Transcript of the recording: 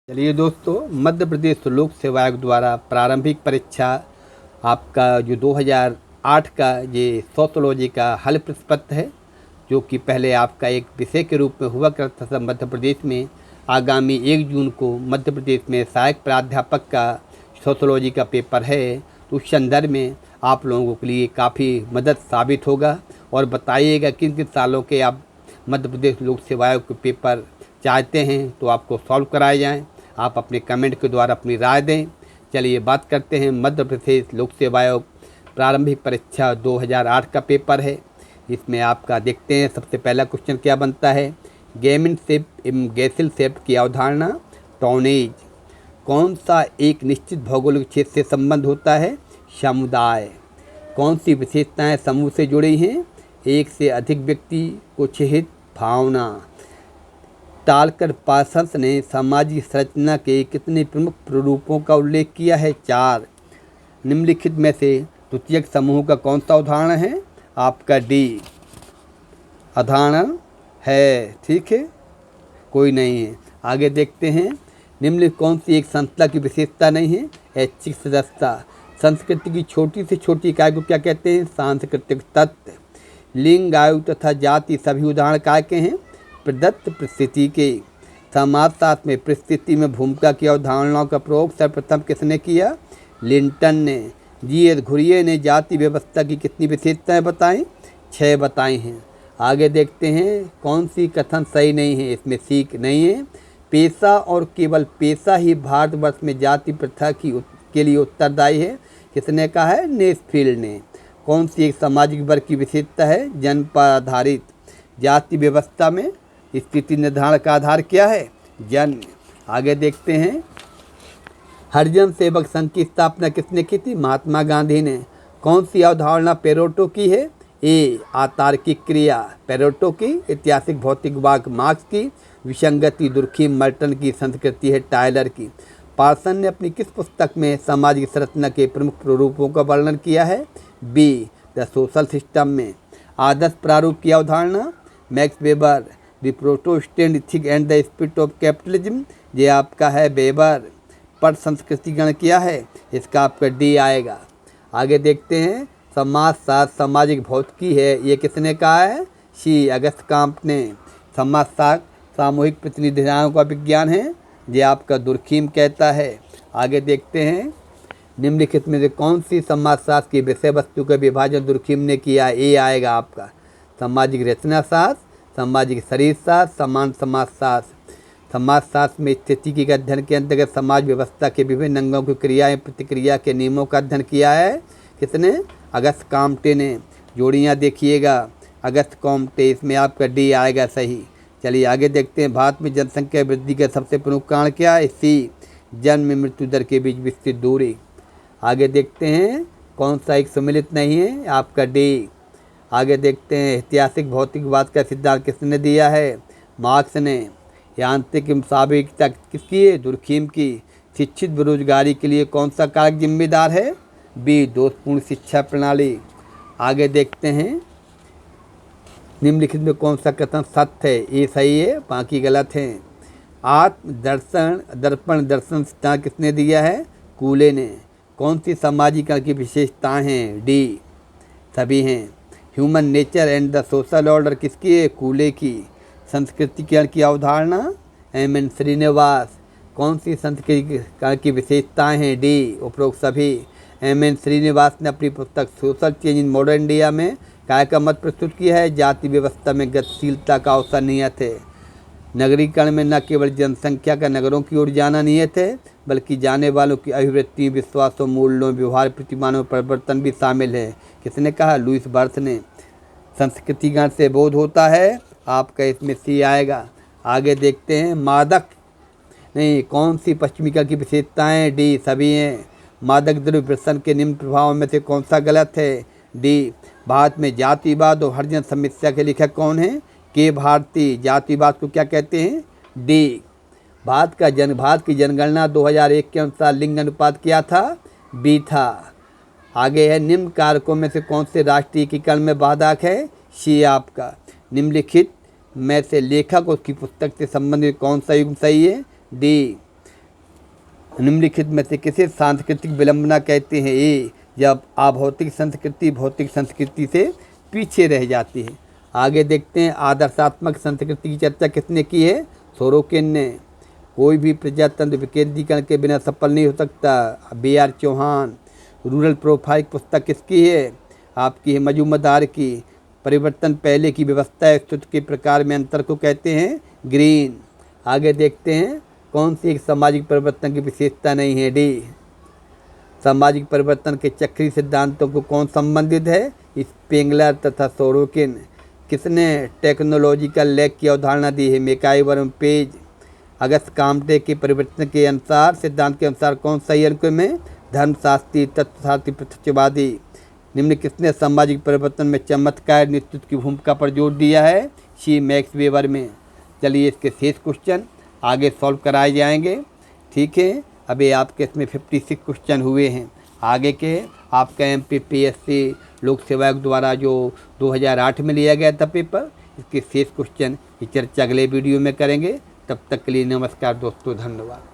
चलिए दोस्तों, मध्य प्रदेश लोक सेवा आयोग द्वारा प्रारंभिक परीक्षा आपका जो 2008 का ये सोशियोलॉजी का हल प्रश्न पत्र है, जो कि पहले आपका एक विषय के रूप में हुआ करता था मध्य प्रदेश में। आगामी 1 जून को मध्य प्रदेश में सहायक प्राध्यापक का सोशियोलॉजी का पेपर है, तो उस संदर्भ में आप लोगों के लिए काफ़ी मदद साबित होगा। और बताइएगा किन किन सालों के आप मध्य प्रदेश लोक सेवा आयोग के पेपर चाहते हैं तो आपको सॉल्व कराए जाएँ। आप अपने कमेंट के द्वारा अपनी राय दें। चलिए बात करते हैं मध्य प्रदेश लोक सेवा आयोग प्रारंभिक परीक्षा 2008 का पेपर है। इसमें आपका देखते हैं सबसे पहला क्वेश्चन क्या बनता है। गेमिनशिप एवं गैसिलशिप की अवधारणा। टॉनेज कौन सा एक निश्चित भौगोलिक क्षेत्र से संबंध होता है। समुदाय कौन सी विशेषताएं समूह से जुड़ी हैं। एक से अधिक व्यक्ति को चिहित भावना। टालकर पार्सन्स ने सामाजिक संरचना के कितने प्रमुख प्रारूपों का उल्लेख किया है। 4। निम्नलिखित में से द्वितीयक समूह का कौन सा उदाहरण है। आपका डी उदाहरण है, ठीक है, कोई नहीं है। आगे देखते हैं, निम्नलिखित कौन सी एक संस्था की विशेषता नहीं है। ऐच्छिक सदस्यता। संस्कृति की छोटी से छोटी इकाई को क्या कहते हैं। सांस्कृतिक तत्व। लिंग, आयु तथा जाति सभी उदाहरण काय के हैं। प्रदत्त परिस्थिति के। समाजशास्त्र में परिस्थिति में भूमिका की अवधारणाओं का प्रयोग सर्वप्रथम किसने किया। लिंटन ने। जी.एस. घुरिये ने जाति व्यवस्था की कितनी विशेषताएं बताई। 6 बताई हैं। आगे देखते हैं, कौन सी कथन सही नहीं है। इसमें सीख नहीं है। पेशा और केवल पेशा ही भारतवर्ष में जाति प्रथा के लिए उत्तरदायी है। किसने कहा है। नेस्फील्ड ने। कौन सी एक सामाजिक वर्ग की विशेषता है। जन्म पर आधारित। जाति व्यवस्था में स्थिति निर्धारण का आधार क्या है। जन्म। आगे देखते हैं, हरिजन सेवक संघ की स्थापना किसने की थी। महात्मा गांधी ने। कौन सी अवधारणा पेरेटो की है। ए. अतार्किक क्रिया पेरेटो की। ऐतिहासिक भौतिकवाद मार्क्स की। विसंगति दुर्खीम मर्टन की। संस्कृति है टायलर की। पार्सन ने अपनी किस पुस्तक में सामाजिक संरचना के प्रमुख प्रारूपों का वर्णन किया है। बी. द सोशल सिस्टम में। आदर्श प्रारूप की अवधारणा। Max weber. The Protestant ethic and the spirit of capitalism, ये आपका है वेबर। पर संस्कृतिगण क्या है। इसका आपका डी आएगा। आगे देखते हैं, समाजशास्त्र सामाजिक भौतिकी है, ये किसने कहा है। सी. अगस्त काम्प ने। समाजशास्त्र सामूहिक प्रतिनिधित्व का विज्ञान है, ये आपका दुर्खीम कहता है। आगे देखते हैं, निम्नलिखित में से कौन सी समाजशास्त्र की विषय वस्तु का विभाजन दुर्खीम ने किया। ए आएगा आपका। सामाजिक रचनाशास्त्र, सामाजिक शरीरशास्त्र, समान समाजशास्त्र। समाजशास्त्र में स्थिति के अध्ययन के अंतर्गत समाज व्यवस्था के विभिन्न अंगों की क्रियाएं प्रतिक्रिया के नियमों का अध्ययन किया है। किसने। अगस्त काम्टे ने। जोड़ियाँ देखिएगा, अगस्त काम्टे, इसमें आपका डी आएगा सही। चलिए आगे देखते हैं, भारत में जनसंख्या वृद्धि का सबसे प्रमुख कारण क्या है। सी. जन्म मृत्यु दर के बीच विस्तृत दूरी। आगे देखते हैं, कौन सा एक सम्मिलित नहीं है। आपका डी। आगे देखते हैं, ऐतिहासिक भौतिकवाद का सिद्धांत किसने दिया है। मार्क्स ने। यांत्रिक मुसाबिकता किसकी है। दुर्खीम की। शिक्षित बेरोजगारी के लिए कौन सा कारक जिम्मेदार है। बी. दोषपूर्ण शिक्षा प्रणाली। आगे देखते हैं, निम्नलिखित में कौन सा कथन सत्य है। ये सही है, बाकी गलत हैं। आत्म दर्शन दर्पण दर्शन सिद्धांत किसने दिया है। कूले ने। कौन सी सामाजिकरण की विशेषताएं हैं। डी. सभी हैं। Human nature and the social order किसकी है। कूले की। संस्कृतिकरण की अवधारणा। एम.एन. श्रीनिवास। कौन सी संस्कृतिकरण की विशेषताएं हैं। डी. उपरोक्त सभी। एम.एन. श्रीनिवास ने अपनी पुस्तक social change in modern India में काय का मत प्रस्तुत किया है। जाति व्यवस्था में गतिशीलता का अवसर नियत है। नगरीकरण में न केवल जनसंख्या का नगरों की ओर जाना नियत है, बल्कि जाने वालों की अभिवृत्ति, विश्वासों, मूल्यों, व्यवहार प्रतिमानों में परिवर्तन भी शामिल है। किसने कहा। लुईस बर्थ ने। संस्कृतिगण से बोध होता है, आपका इसमें सी आएगा। आगे देखते हैं, मादक नहीं, कौन सी पश्चिमिका की विशेषताएं। डी. सभी हैं। मादक द्रव्य व्यसन के निम्न प्रभावों में से कौन सा गलत है। डी. भारत में जातिवाद और हरिजन समस्या के लेखक कौन है। के. भारती। जातिवाद को क्या कहते हैं। डी. भारत की जनगणना 2001 के अनुसार लिंग अनुपात क्या था। बी था। आगे है, निम्न कारकों में से कौन से राष्ट्रीय एकीकरण में बाधक है। सी आपका। निम्नलिखित में से लेखक और उसकी पुस्तक से संबंधित कौन सा युग्म सही है। डी. निम्नलिखित में से किसे सांस्कृतिक विलंबना कहते हैं? ए, जब अभौतिक संस्कृति भौतिक संस्कृति से पीछे रह जाती है। आगे देखते हैं, आदर्शात्मक संस्कृति की चर्चा किसने की है? सोरोकिन ने। कोई भी प्रजातंत्र विकेंद्रीकरण के बिना सफल नहीं हो सकता। B.R. चौहान। रूरल प्रोफाइल पुस्तक किसकी है? आपकी है मजूमदार की। परिवर्तन पहले की व्यवस्था है, स्तुति के प्रकार में अंतर को कहते हैं ग्रीन। आगे देखते हैं, कौन सी एक सामाजिक परिवर्तन की विशेषता नहीं है? डी, सामाजिक परिवर्तन के चक्रीय सिद्धांतों को कौन संबंधित है? स्पेंगलर तथा सोरोकिन। किसने टेक्नोलॉजिकल लैग की अवधारणा दी है? मैकआइवर, पेज। अगस्त काम्टे के परिवर्तन के अनुसार सिद्धांत के अनुसार कौन सही अंक में? धर्मशास्त्री, तत्वशास्त्री, प्रत्यक्षवादी। निम्न किसने सामाजिक परिवर्तन में चमत्कार नेतृत्व की भूमिका पर जोर दिया है? सी, मैक्स वेबर में। चलिए इसके शेष क्वेश्चन आगे सॉल्व कराए जाएंगे। ठीक है, अभी आपके इसमें 56 क्वेश्चन हुए हैं। आगे के आपका MPPSC लोक सेवा आयोग द्वारा जो 2008 में लिया गया था पेपर, इसके शेष क्वेश्चन की चर्चा अगले वीडियो में करेंगे। तब तक के लिए नमस्कार दोस्तों, धन्यवाद।